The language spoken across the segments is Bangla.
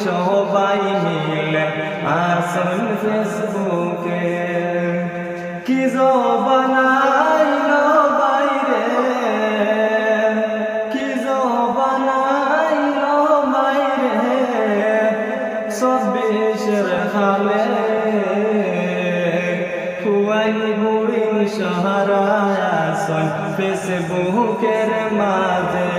সবাই মিলে আসন ফেসবুকে কি জবানাইলো বাইরে কি জবানাইলো বাইরে 24 খালে ফুয়াই বুড়ির সহারায় আসন ফেসবুকের মাঝে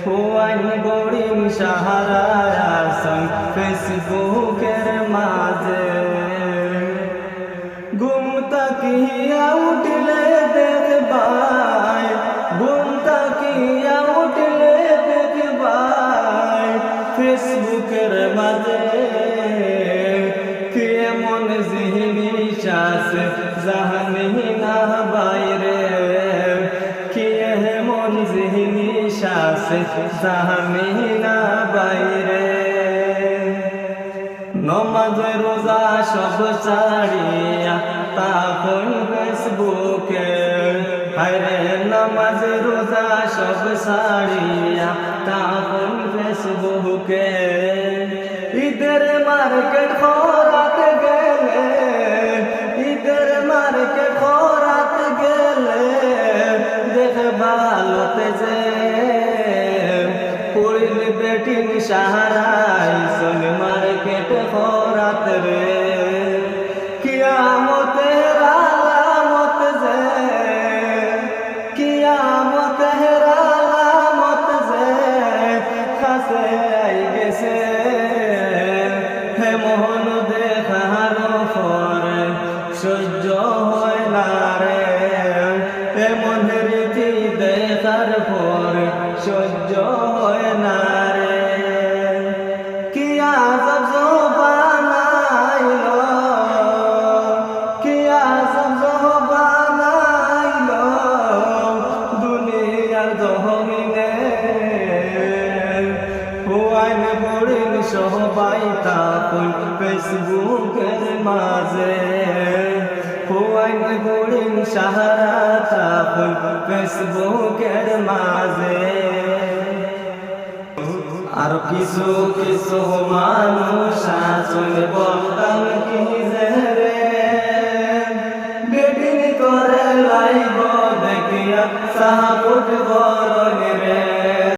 ফুয়াই বুড়ির সহারায় আসন ফেসবুকের মাঝে ঘুম তাকিয়া উঠলে দেখবাই ঘুম তাকিয়া উঠলে দেখবাই ফেসবুকের মাঝে কেমন জিনিস আছে জানি না বাইরে কেমন জিনিস আছে জানি না বাইরে নমাজ রোজা সব ছাড়িয়া তখন ফেসবুকে হায়রে নামাজ রোজা সব ছাড়িয়া তখন ফেসবুকে ঈদের মার্কেট খরাতে গেলে ঈদের মার্কেট খরাতে গেলে দেখে ভালোতে যে পড়িল বেটিং সাহারাই সোন মার্কেট খরাত রে কিয়ামতের আলামত যে কিয়ামতের আলামত যে কাছে গেছে হে মোহন দেখার পরে সহ্য হয় না রে এমন রীতি দেখার পরে সহ্য হয় না রে কি আজব জবানাইলো কি আজব জবানাইলো দুনিয়ার জমিনে হুয়াইন বুড়িন সবাই তখন ফেসবুকের মাঝে হুয়াইন বুড়িন সাহারা তখন ফেসবুকের মাঝে আর কিছু কিছু মানুষ আসল বলতাম কি যে রে বেটিং করে লাইব দেখিয়া সাহাবুট বড়